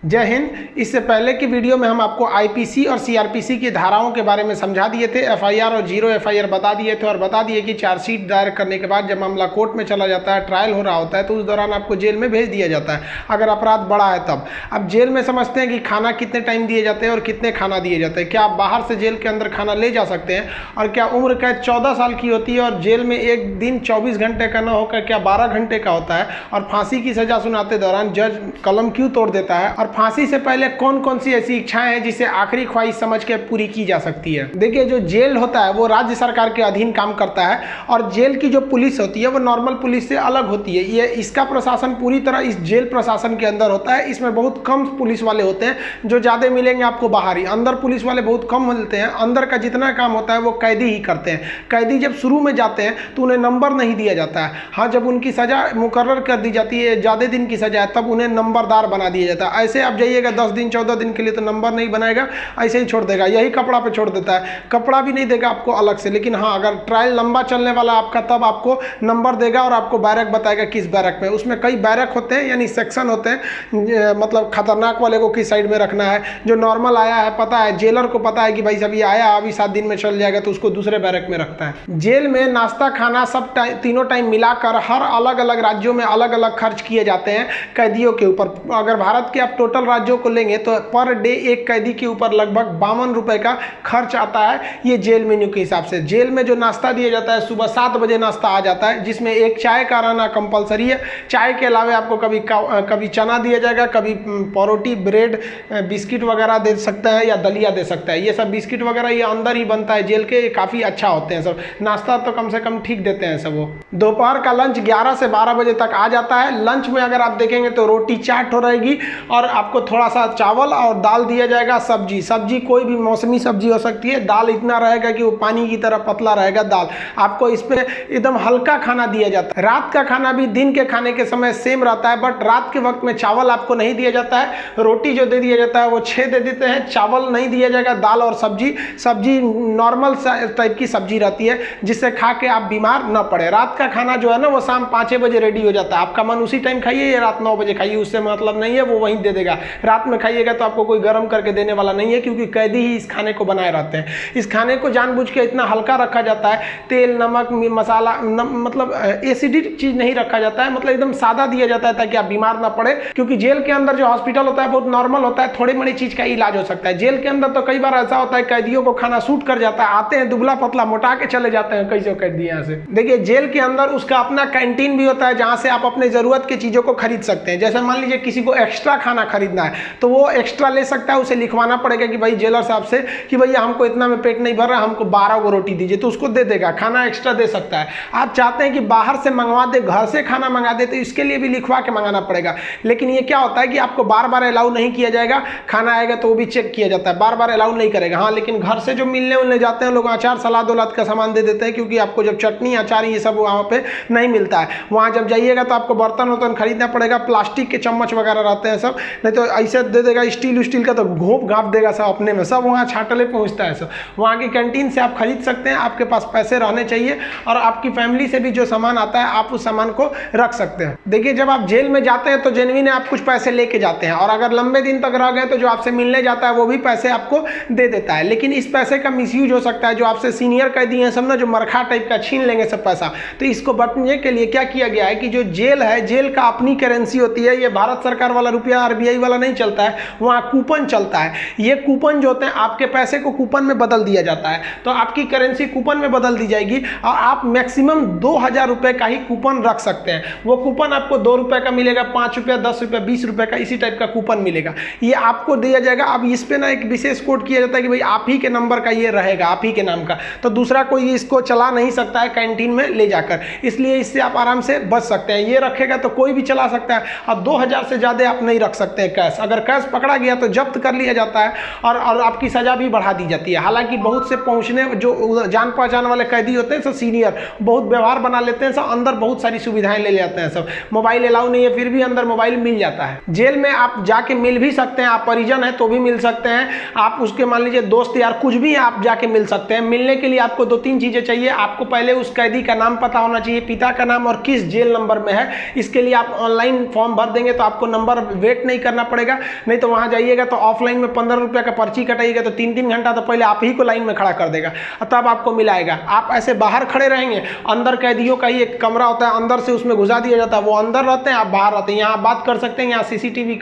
जय हिंद। इससे पहले की वीडियो में हम आपको आईपीसी और सीआरपीसी की धाराओं के बारे में समझा दिए थे। एफआईआर और जीरो एफआईआर बता दिए थे और बता दिए कि चार्जशीट दायर करने के बाद जब मामला कोर्ट में चला जाता है, ट्रायल हो रहा होता है, तो उस दौरान आपको जेल में भेज दिया जाता है अगर अपराध बड़ा है तब। अब जेल में समझते हैं कि खाना कितने टाइम दिए जाते हैं और कितने खाना दिए जाते हैं। क्या आप बाहर से जेल के अंदर खाना ले जा सकते हैं? और क्या उम्र कैद 14 साल की होती है और जेल में एक दिन 24 घंटे का न होकर क्या 12 घंटे का होता है? और फांसी की सजा सुनाते दौरान जज कलम क्यों तोड़ देता है? और फांसी से पहले कौन कौन सी ऐसी इच्छाएं हैं जिसे आखिरी ख्वाहिश समझ के पूरी की जा सकती है? देखिए, जो जेल होता है वो राज्य सरकार के अधीन काम करता है और जेल की जो पुलिस होती है वो नॉर्मल पुलिस से अलग होती है। ये इसका प्रशासन पूरी तरह इस जेल प्रशासन के अंदर होता है। इसमें बहुत कम पुलिस वाले होते हैं, जो ज़्यादा मिलेंगे आपको बाहर ही। अंदर पुलिस वाले बहुत कम मिलते हैं। अंदर का जितना काम होता है वो कैदी ही करते हैं। कैदी जब शुरू में जाते हैं तो उन्हें नंबर नहीं दिया जाता है। हाँ, जब उनकी सजा मुकर्रर कर दी जाती है, ज़्यादा दिन की सजा है, तब उन्हें नंबरदार बना दिया जाता है। ऐसे आप जाइएगा 10 दिन 14 दिन के लिए तो नंबर नहीं बनाएगा, ऐसे ही छोड़ देगा। यही कपड़ा पे छोड़ देता है, कपड़ा भी नहीं देगा आपको अलग से। लेकिन हाँ, अगर ट्रायल लंबा चलने वाला आपका तब आपको नंबर देगा और आपको बैरक बताएगा किस बैरक में। उसमें कई बैरक होते हैं, यानी सेक्शन होते हैं। मतलब खतरनाक वाले को किस साइड में रखना है, जो नॉर्मल आया है पता है, जेलर को पता है कि भाई सब ये आया अभी 7 दिन में चल जाएगा, तो उसको दूसरे बैरक में रखता है। जेल में नाश्ता खाना सब तीनों टाइम मिलाकर हर अलग अलग राज्यों में अलग अलग खर्च किए जाते हैं कैदियों के ऊपर। अगर भारत के आप टोटल राज्यों को लेंगे तो पर डे एक कैदी के ऊपर लगभग 52 रुपए का खर्च आता है, ये जेल मेन्यू के हिसाब से। जेल में जो नाश्ता दिया जाता है, सुबह 7 बजे नाश्ता आ जाता है, जिसमें एक चाय का रहना कंपलसरी है। चाय के अलावा आपको कभी चना दिया जाएगा, कभी परोटी, ब्रेड, बिस्किट वगैरह दे सकता है या दलिया दे सकता है। ये सब बिस्किट वगैरह ये अंदर ही बनता है जेल के, काफ़ी अच्छा होते हैं सब। नाश्ता तो कम से कम ठीक देते हैं सब। वो दोपहर का लंच 11 से 12 बजे तक आ जाता है। लंच में अगर आप देखेंगे तो रोटी चाट हो रहेगी और आपको थोड़ा सा चावल और दाल दिया जाएगा। सब्जी कोई भी मौसमी सब्जी हो सकती है। दाल इतना रहेगा कि वो पानी की तरह पतला रहेगा दाल। आपको इस पे एकदम हल्का खाना दिया जाता है। रात का खाना भी दिन के खाने के समय सेम रहता है, बट रात के वक्त में चावल आपको नहीं दिया जाता है। रोटी जो दे दिया जाता है वो 6 दे देते हैं, चावल नहीं दिया जाएगा। दाल और सब्जी नॉर्मल टाइप की सब्जी रहती है, जिससे खा के आप बीमार न पड़े। रात का खाना जो है ना वो शाम 5 बजे रेडी हो जाता है। आपका मन उसी टाइम खाइए या रात 9 बजे खाइए, उससे मतलब नहीं है, वो वहीं दे देगा। रात में खाइएगा तो आपको कोई गर्म करके देने वाला नहीं है, क्योंकि कैदी ही इस खाने को बनाए रहते हैं। इस खाने को जानबूझ के इतना हल्का रखा जाता है, तेल नमक मसाला मतलब एसिडिक चीज नहीं रखा जाता है, मतलब एकदम सादा दिया जाता है ताकि आप बीमार ना पड़े। क्योंकि जेल के अंदर जो हॉस्पिटल होता है बहुत नॉर्मल होता है, थोड़ी बड़ी चीज का इलाज हो सकता है। जेल के अंदर तो कई बार ऐसा होता है कैदियों को खाना सूट कर जाता है, आते हैं दुबला पतला मोटा के चले जाते हैं कई कैदी यहाँ से। देखिए, जेल के अंदर उसका अपना कैंटीन भी होता है, जहाँ से आप अपने जरूरत की चीजों को खरीद सकते हैं। जैसे मान लीजिए किसी को एक्स्ट्रा खाना खरीदना है तो वो एक्स्ट्रा ले सकता है। उसे लिखवाना पड़ेगा कि भाई जेलर साहब से कि भैया हमको इतना में पेट नहीं भर रहा, हमको 12 को रोटी दीजिए, तो उसको दे देगा, खाना एक्स्ट्रा दे सकता है। आप चाहते हैं कि बाहर से मंगवा दे, घर से खाना मंगा दे, तो इसके लिए भी लिखवा के मंगाना पड़ेगा। लेकिन ये क्या होता है कि आपको बार बार अलाउ नहीं किया जाएगा। खाना आएगा तो वो भी चेक किया जाता है, बार बार अलाउ नहीं करेगा। हाँ, लेकिन घर से जो मिलने उलने जाते हैं लोग, अचार सलाद उलाद का सामान दे देते हैं, क्योंकि आपको जब चटनी अचार ये सब वहाँ पे नहीं मिलता है। वहाँ जब जाइएगा तो आपको बर्तन वर्तन खरीदना पड़ेगा, प्लास्टिक के चम्मच वगैरह रहते हैं सब, नहीं तो ऐसे दे देगा स्टील का तो घोप घाप देगा सब अपने में, सब वहाँ छाटले पहुँचता है सब। वहाँ की कैंटीन से आप खरीद सकते हैं, आपके पास पैसे रहने चाहिए और आपकी फैमिली से भी जो सामान आता है आप उस सामान को रख सकते हैं। देखिए, जब आप जेल में जाते हैं तो जेन्युइन आप कुछ पैसे लेके जाते हैं, और अगर लंबे दिन तक रह गए तो जो आपसे मिलने जाता है वो भी पैसे आपको दे देता है। लेकिन इस पैसे का मिसयूज हो सकता है। जो आपसे सीनियर कैदी हैं सब ना, जो मरखा टाइप का छीन लेंगे सब पैसा। तो इसको बचने के लिए क्या किया गया है कि जो जेल है, जेल का अपनी करेंसी होती है। ये भारत सरकार वाला रुपया RBI वाला नहीं चलता है, वहाँ कूपन चलता है। ये कूपन जो होते हैं, आपके पैसे को कूपन में बदल दिया जाता है, तो आपकी करेंसी कूपन में बदल दी जाएगी और आप मैक्सिमम 2000 रुपए का ही कूपन रख सकते हैं। वो कूपन आपको 2 रुपए का मिलेगा, 5 रुपया, 10 रुपया, 20 रुपए का, इसी टाइप का कूपन मिलेगा। ये आपको दिया जाएगा। अब इस पे ना एक विशेष कोड किया जाता है कि भाई आप ही के नंबर का ये रहेगा, आप ही के नाम का, तो दूसरा कोई इसको चला नहीं सकता है कैंटीन में ले जाकर। इसलिए इससे आप आराम से बच सकते हैं। ये रखेगा तो कोई भी चला सकता है। अब 2000 से ज़्यादा आप नहीं रख सकते हैं कैश। अगर कैश पकड़ा गया तो जब्त कर लिया जाता है और आपकी सजा भी बढ़ा दी जाती है। हालांकि बहुत से पहुंचने जो जान पहचान वाले कैदी होते हैं सब सीनियर, बहुत व्यवहार बना लेते हैं सब, अंदर बहुत सारी सुविधाएं ले लेते हैं सब। मोबाइल अलाउ नहीं है, फिर भी अंदर मोबाइल मिल जाता है। जेल में आप जाके मिल भी सकते हैं, आप परिजन हैं तो भी मिल सकते हैं, आप उसके मान लीजिए दोस्त यार कुछ भी आप जाके मिल सकते हैं। मिलने के लिए आपको 2-3 चीजें चाहिए। आपको पहले उस कैदी का नाम पता होना चाहिए, पिता का नाम और किस जेल नंबर में है। इसके लिए आप ऑनलाइन फॉर्म भर देंगे तो आपको नंबर वेट नहीं करना पड़ेगा, नहीं तो वहाँ जाइएगा तो ऑफलाइन में 15 रुपये का पर्ची कटाइएगा तो 3-3 घंटा तो पहले आप ही को लाइन में खड़ा कर देगा और तब आपको मिलाएगा। आप ऐसे बाहर खड़े रहेंगे, अंदर कैदियों का ही एक कमरा होता है, अंदर से उसमें घुसा दिया जाता है, वो अंदर रहते हैं, आप बाहर रहते हैं। यहाँ आप बात कर सकते हैं, यहाँ CCTV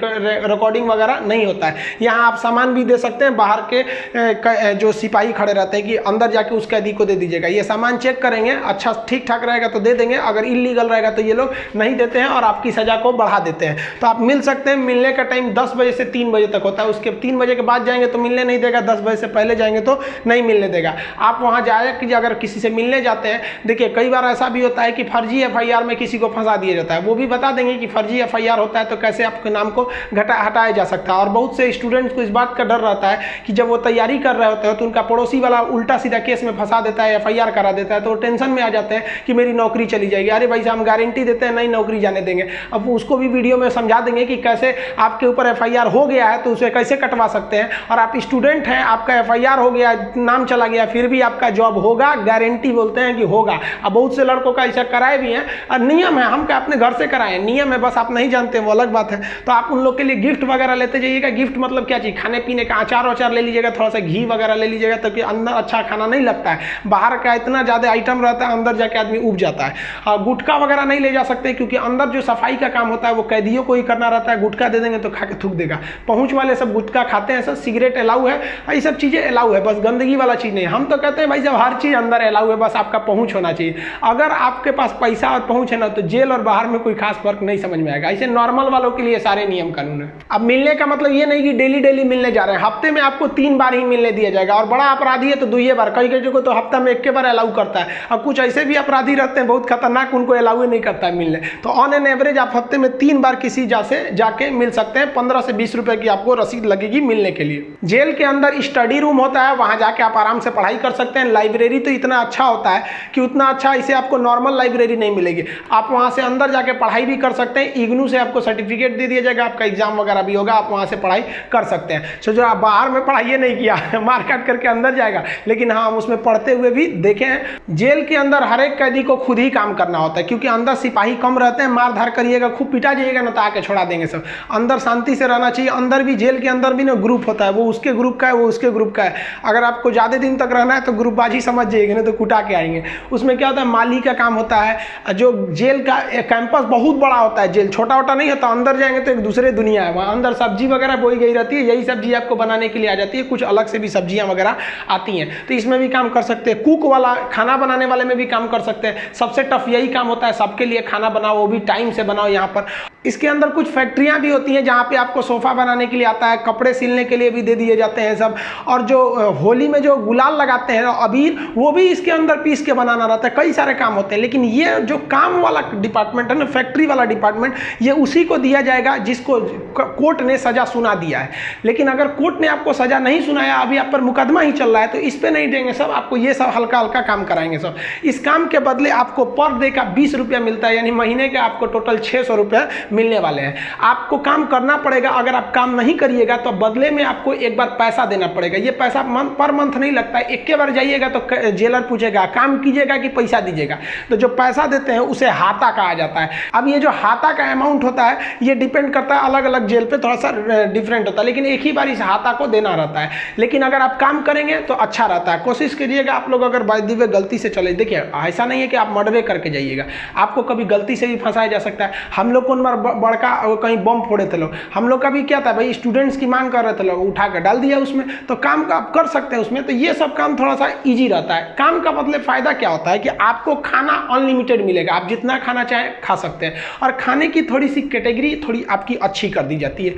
रिकॉर्डिंग वगैरह नहीं होता है। यहाँ आप सामान भी दे सकते हैं, बाहर के जो सिपाही खड़े रहते हैं कि अंदर जाके उस कैदी को दे दीजिएगा, ये सामान चेक करेंगे, अच्छा ठीक ठाक रहेगा तो दे देंगे, अगर इलीगल रहेगा तो ये लोग नहीं देते हैं और आपकी सजा को बढ़ा देते हैं। तो आप मिल सकते हैं। मिलने का टाइम 10 बजे से 3 बजे तक होता है, उसके 3 बजे के बाद जाएंगे तो मिलने नहीं देगा, 10 बजे से पहले जाएंगे तो नहीं मिलने देगा। आप वहाँ जाए कि अगर किसी से मिलने जाते हैं, देखिए कई बार ऐसा भी होता है कि फर्जी FIR में किसी को फंसा दिया जाता है, वो भी बता देंगे कि फर्जी FIR होता है तो कैसे आपके नाम को हटाया जा सकता है। और बहुत से स्टूडेंट्स को इस बात का डर रहता है कि जब वो तैयारी कर रहे होते हैं तो उनका पड़ोसी वाला उल्टा सीधा केस में फंसा देता है, FIR करा देता है, तो वो टेंशन में आ जाते हैं कि मेरी नौकरी चली जाएगी। अरे भाई साहब, हम गारंटी देते हैं नहीं नौकरी जाने देंगे। अब उसको भी वीडियो में समझा देंगे कि कैसे आपके ऊपर FIR हो गया है तो उसे कैसे कटवा सकते हैं, और आप स्टूडेंट हैं, आपका FIR हो गया, नाम चला गया, फिर भी आपका जॉब होगा, गारंटी बोलते हैं कि होगा। अब बहुत से लड़कों का ऐसा कराए भी हैं, और नियम है, हम क्या अपने घर से कराएं, नियम है, बस आप नहीं जानते वो अलग बात है। तो आप उन लोग के लिए गिफ्ट वगैरह लेते जाइएगा। गिफ्ट मतलब क्या चीज़, खाने पीने का अचार ले लीजिएगा, थोड़ा सा घी वगैरह ले लीजिएगा, ताकि अंदर अच्छा खाना नहीं लगता है, बाहर का इतना ज़्यादा आइटम रहता है, अंदर जाके आदमी उब जाता है। गुटखा वगैरह नहीं ले जा सकते, क्योंकि अंदर जो सफाई का काम होता है वो कैदियों को ही करना रहता है। गुटखा दे देंगे तो खा के थूक देगा। पहुँच वाले सब गुटखा खाते हैं, सब सिगरेट अलाउ है, ये सब चीज़ें अलाउ है, बस गंदगी वाला चीज़ नहीं। हम तो कहते हैं भाई जब हर चीज़ अंदर अलाउ है, बस आपका पहुँच होना चाहिए। अगर आपके पास पैसा और पहुँच है ना, तो जेल और बाहर में कोई खास फर्क नहीं समझ में आएगा। ऐसे नॉर्मल वालों के लिए सारे नियम कानून है। अब मिलने का मतलब ये नहीं कि डेली मिलने जा रहे हैं, हफ्ते में आपको 3 बार ही मिलने दिया जाएगा, और बड़ा अपराधी है तो 2 बार, कई को तो हफ्ता में 1 बार अलाउ करता है। अब कुछ ऐसे भी अपराधी रहते हैं बहुत खतरनाक, उनको अलाउ नहीं करता है मिलने। तो ऑन एन एवरेज आप हफ्ते में 3 बार किसी से जाके मिल सकते हैं। 15 से 20 रुपए की आपको रसीद लगेगी मिलने के लिए। जेल के अंदर स्टडी रूम होता है, वहां जाके आप आराम से पढ़ाई कर सकते हैं। लाइब्रेरी तो इतना अच्छा होता है कि उतना अच्छा इसे आपको नॉर्मल लाइब्रेरी नहीं मिलेगी। आप वहां से अंदर जाके पढ़ाई भी कर सकते हैं। इग्नू से आपको सर्टिफिकेट दे दिया जाएगा, आपका एग्जाम वगैरह भी होगा, आप वहां से पढ़ाई कर सकते हैं। सो जो आप बाहर में पढ़ाई नहीं किया मार काट करके अंदर जाएगा, लेकिन हाँ हम उसमें पढ़ते हुए भी देखे हैं। जेल के अंदर हर एक कैदी को खुद ही काम करना होता है, क्योंकि अंदर सिपाही कम रहते हैं। मार धार करिएगा, खूब पिटा जाइएगा ना तो आके छोड़ा देंगे सब। अंदर शांति से रहना चाहिए। अंदर भी, जेल के अंदर भी ना ग्रुप होता है, वो उसके ग्रुप का है, वो उसके ग्रुप का है। अगर आपको ज़्यादा दिन तक रहना है तो ग्रुपबाजी समझ जाइएगा, ना तो कुटा के आएंगे। उसमें क्या होता है, माली का काम होता है। जो जेल का कैंपस बहुत बड़ा होता है, जेल छोटा छोटा नहीं होता। अंदर जाएंगे तो एक दूसरे दुनिया है, वहाँ अंदर सब्जी वगैरह बोई गई रहती है, यही सब्जी आपको बनाने के लिए आ जाती है। कुछ अलग से भी सब्जियाँ वगैरह आती हैं, तो इसमें भी काम कर सकते हैं। कुक वाला, खाना बनाने वाले में भी काम कर सकते हैं। सबसे टफ यही काम होता है, सबके लिए खाना बनाओ, वो भी टाइम से बनाओ। यहाँ पर इसके अंदर कुछ फैक्ट्रियाँ भी होती हैं जहाँ पे आपको सोफ़ा बनाने के लिए आता है, कपड़े सिलने के लिए भी दे दिए जाते हैं सब। और जो होली में जो गुलाल लगाते हैं अबीर, वो भी इसके अंदर पीस के बनाना रहता है। कई सारे काम होते हैं, लेकिन ये जो काम वाला डिपार्टमेंट है ना, फैक्ट्री वाला डिपार्टमेंट, ये उसी को दिया जाएगा जिसको कोर्ट ने सजा सुना दिया है। लेकिन अगर कोर्ट ने आपको सजा नहीं सुनाया, अभी आप पर मुकदमा ही चल रहा है, तो इस पर नहीं देंगे सब, आपको ये सब हल्का हल्का काम कराएंगे सब। इस काम के बदले आपको पर डे का 20 रुपया मिलता है, यानी महीने का आपको टोटल 600 रुपया मिलने वाले हैं। आपको काम करना पड़ेगा। अगर आप काम नहीं करिएगा तो बदले में आपको एक बार पैसा देना पड़ेगा। ये पैसा पर मंथ नहीं लगता है, एक बार जाइएगा तो जेलर पूछेगा काम कीजिएगा कि पैसा दीजिएगा। तो जो पैसा देते हैं उसे हाता कहा जाता है। अब ये जो हाता का अमाउंट होता है, ये डिपेंड करता है, अलग अलग जेल पे थोड़ा सा डिफरेंट होता है, लेकिन एक ही बार इस हाता को देना रहता है। लेकिन अगर आप काम करेंगे तो अच्छा रहता है। कोशिश करिएगा आप लोग, अगर बाय द वे गलती से चले, देखिए ऐसा नहीं है कि आप मर्डर करके जाइएगा, आपको कभी गलती से भी फंसाया जा सकता है। हम लोग को बड़का कहीं बम फोड़े थे लोग, हम लोग का भी क्या था भाई, स्टूडेंट्स की मांग कर रहे थे लोग, उठा कर डाल दिया उसमें, तो काम का आप कर सकते हैं उसमें। तो ये सब काम थोड़ा सा इजी रहता है। काम का मतलब फायदा क्या होता है कि आपको खाना अनलिमिटेड मिलेगा, आप जितना खाना चाहें खा सकते हैं, और खाने की थोड़ी सी कैटेगरी थोड़ी आपकी अच्छी कर दी जाती है।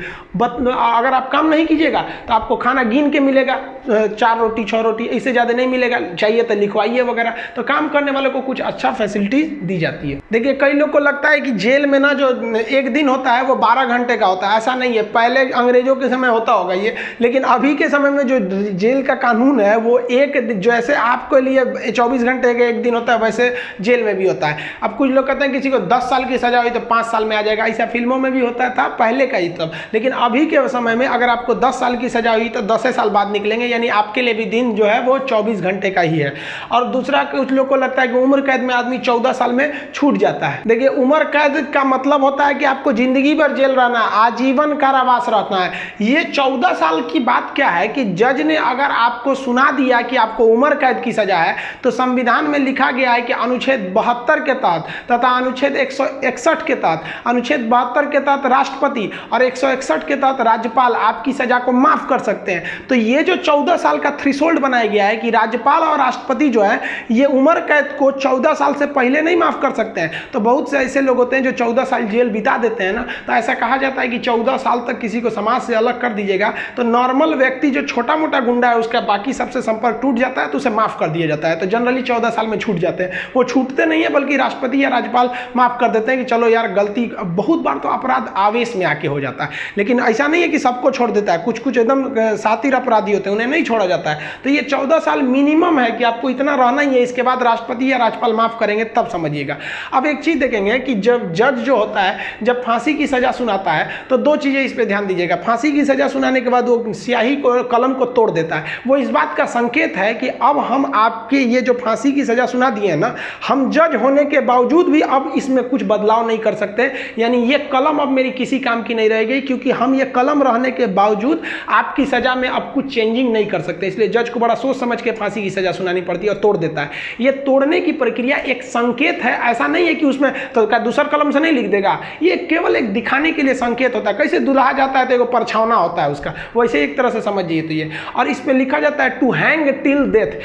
अगर आप काम नहीं कीजिएगा तो आपको खाना गिन के मिलेगा, 4 रोटी 6 रोटी, इससे ज़्यादा नहीं मिलेगा, चाहिए तो लिखवाइए वगैरह। तो काम करने वालों को कुछ अच्छा फैसिलिटी दी जाती है। देखिए कई लोग को लगता है कि जेल में ना जो एक दिन होता है वो 12 घंटे का होता है, ऐसा नहीं है। पहले अंग्रेजों के समय होता होगा ये, लेकिन अभी के समय में जो जेल का कानून है वो एक, जैसे आपके लिए 24 घंटे का एक दिन होता है, वैसे जेल में भी होता है। अब कुछ लोग कहते हैं किसी को 10 साल की सजा हुई तो 5 साल में आ जाएगा, ऐसा फिल्मों में भी होता था पहले का ही तब। लेकिन अभी के समय में अगर आपको 10 साल की सजा हुई तो 10 साल बाद निकलेंगे, यानी आपके लिए भी दिन जो है वो 24 घंटे का ही है। और दूसरा, कुछ लोग को लगता है कि उम्र कैद में आदमी 14 साल में छूट जाता है। देखिए उम्र कैद का मतलब होता है कि आपको जिंदगी भर जेल रहना है, आजीवन कारावास रहना है। ये 14 साल की बात क्या है कि जज ने अगर आपको सुना दिया कि आपको उम्र कैद की सजा है, तो संविधान में लिखा गया है कि अनुच्छेद 72 के तहत तथा अनुच्छेद 161 के तहत, अनुच्छेद 72 के तहत राष्ट्रपति और 161 के तहत राज्यपाल आपकी सजा को माफ कर सकते हैं। तो ये जो 14 साल का थ्रेशोल्ड बनाया गया है कि राज्यपाल और राष्ट्रपति जो है ये उम्र कैद को 14 साल से पहले नहीं माफ कर सकते हैं। तो बहुत से ऐसे लोग होते हैं जो 14 साल जेल बिता देते हैं ना, तो ऐसा कहा जाता है कि 14 साल तक किसी को समाज से अलग कर दीजिएगा तो नॉर्मल व्यक्ति जो छोटा मोटा गुंडा है उसका बाकी सबसे संपर्क टूट जाता है, तो उसे माफ कर दिया जाता है। तो जनरली 14 साल में छूट जाते हैं। वो छूटते नहीं है बल्कि राष्ट्रपति या राज्यपाल माफ कर देते हैं कि चलो यार गलती, बहुत बार तो अपराध आवेश में आके हो जाता है, लेकिन ऐसा नहीं है कि सबको छोड़ देता है। कुछ कुछ एकदम सातिर अपराधी होते हैं, उन्हें नहीं छोड़ा जाता है। तो ये 14 साल मिनिमम है कि आपको इतना रहना ही है, इसके बाद राष्ट्रपति या राज्यपाल माफ करेंगे तब समझिएगा। अब एक चीज देखेंगे कि जब जज जो होता है जब फांसी की सजा सुनाता है तो दो चीजें इस पे ध्यान दीजिएगा। फांसी की सजा सुनाने के बाद वो स्याही को, कलम को तोड़ देता है। वो इस बात का संकेत है कि अब हम आपके ये जो फांसी की सजा सुना दिए हैं ना, हम जज होने के बावजूद भी अब इसमें कुछ बदलाव नहीं कर सकते। यानी ये कलम अब मेरी किसी काम की नहीं रहेगी, क्योंकि हम ये कलम रहने के बावजूद आपकी सजा में अब कुछ चेंजिंग नहीं कर सकते। इसलिए जज को बड़ा सोच समझ के फांसी की सजा सुनानी पड़ती है और तोड़ देता है। ये तोड़ने की प्रक्रिया एक संकेत है, ऐसा नहीं है कि उसमें तो दूसर कलम से नहीं लिख देगा। ये केवल एक दिखाने के लिए संकेत होता है। कैसे दुल्हा जाता है तो एक परछावना होता है उसका, वैसे एक तरह से समझिए। तो ये और इस पे लिखा जाता है टू हैंग टिल डेथ,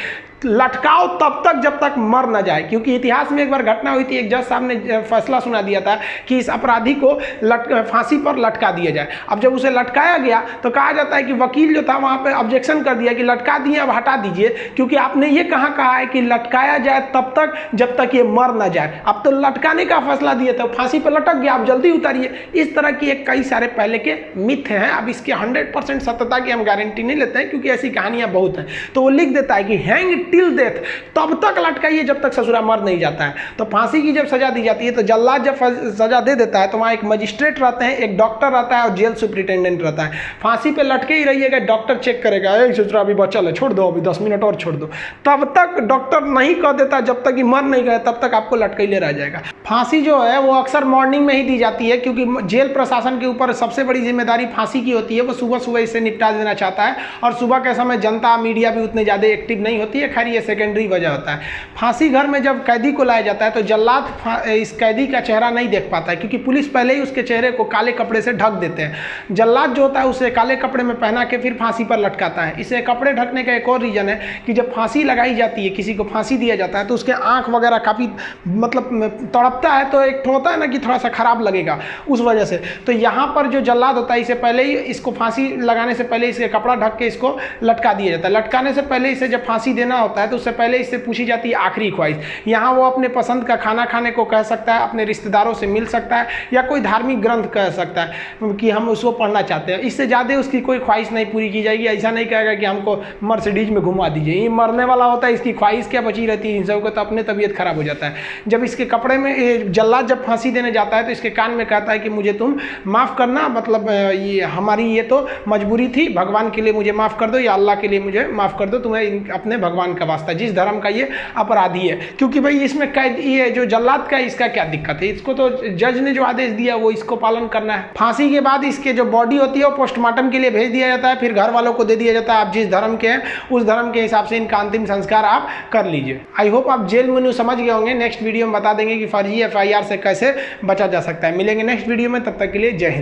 लटकाओ तब तक जब तक मर न जाए। क्योंकि इतिहास में एक बार घटना हुई थी, एक जज साहब ने फैसला सुना दिया था कि इस अपराधी को फांसी पर लटका दिया जाए। अब जब उसे लटकाया गया तो कहा जाता है कि वकील जो था वहां पे ऑब्जेक्शन कर दिया कि लटका दिए, अब हटा दीजिए, क्योंकि आपने ये कहा है कि लटकाया जाए तब तक जब तक ये मर न जाए। अब तो लटकाने का फैसला दिए थे, फांसी पर लटक गया, आप जल्दी उतारिए। इस तरह की एक कई सारे पहले के मिथ हैं। अब इसके 100% सत्यता की हम गारंटी नहीं लेते हैं, क्योंकि ऐसी कहानियां बहुत हैं। तो वो लिख देता है कि हैंग टिल डेथ, तब तक लटकाइए जब तक ससुरा मर नहीं जाता है। तो फांसी की जब सजा दी जाती है तो जल्लाद जब सजा दे देता है तो वहां एक मजिस्ट्रेट रहते हैं, एक डॉक्टर रहता है और जेल सुप्रिटेंडेंट रहता है। फांसी पे लटके ही रहिएगा, डॉक्टर चेक करेगा, ससुरा अभी बचल है, छोड़ दो, अभी 10 मिनट और छोड़ दो। तब तक डॉक्टर नहीं कह देता, जब तक कि मर नहीं गए तब तक आपको लटकैले रह जाएगा। फांसी जो है वो अक्सर मॉर्निंग में ही दी जाती है, क्योंकि जेल प्रशासन के ऊपर सबसे बड़ी जिम्मेदारी फांसी की होती है। वो सुबह सुबह इसे निपटा देना चाहता है, और सुबह के समय जनता मीडिया भी उतने ज़्यादा एक्टिव नहीं होती है। खैर ये सेकेंडरी वजह होता है। फांसी घर में जब कैदी को लाया जाता है तो जल्लाद इस कैदी का चेहरा नहीं देख पाता है, क्योंकि पुलिस पहले ही उसके चेहरे को काले कपड़े से ढक देते हैं। जल्लाद जो होता है उसे काले कपड़े में पहना के फिर फांसी पर लटकाता है। इसे कपड़े ढकने का एक और रीजन है कि जब फांसी लगाई जाती है, किसी को फांसी दिया जाता है, तो उसके आंख वगैरह काफ़ी मतलब तड़पता है, तो एक होता है ना कि थोड़ा सा खराब लगेगा उस वजह से। तो यहाँ पर जो जल्लाद होता है इसे पहले ही, इसको फांसी लगाने से पहले इसे कपड़ा ढक के इसको लटका दिया जाता है। लटकाने से पहले इसे जब फांसी देना होता है तो उससे पहले इससे पूछी जाती है आखिरी ख्वाहिश। यहाँ वो अपने पसंद का खाना खाने को कह सकता है, अपने रिश्तेदारों से मिल सकता है, या कोई धार्मिक ग्रंथ कह सकता है कि हम उसको पढ़ना चाहते हैं। इससे ज़्यादा उसकी कोई ख्वाहिश नहीं पूरी की जाएगी। ऐसा नहीं कहेगा कि हमको मर्सिडीज में घुमा दीजिए, ये मरने वाला होता है, इसकी ख्वाहिश क्या बची रहती है। इन सबको तो अपने तबीयत खराब हो जाता है। जब इसके कपड़े में जल्लाद जब फांसी देने जाता है तो इसके कान में कहता है कि मुझे तुम माफ़ करना, मतलब ये हमारी ये तो मजबूरी थी, भगवान के लिए मुझे माफ़ कर दो, या अल्लाह के लिए मुझे माफ़ कर दो, तुम्हें अपने भगवान का वास्ता, जिस धर्म का ये अपराधी है। क्योंकि भाई इसमें कैद ये जो जल्लाद का, इसका क्या दिक्कत है, इसको तो जज ने जो आदेश दिया वो इसको पालन करना है। फांसी के बाद इसके जो बॉडी होती है वो पोस्टमार्टम के लिए भेज दिया जाता है, फिर घर वालों को दे दिया जाता है। आप जिस धर्म के हैं उस धर्म के हिसाब से इनका अंतिम संस्कार आप कर लीजिए। आई होप आप जेल मेनू समझ गए होंगे। नेक्स्ट वीडियो में बता देंगे कि फर्जी FIR से कैसे बचा जा सकता है। मिलेंगे नेक्स्ट वीडियो में, तब तक के लिए जय हिंद।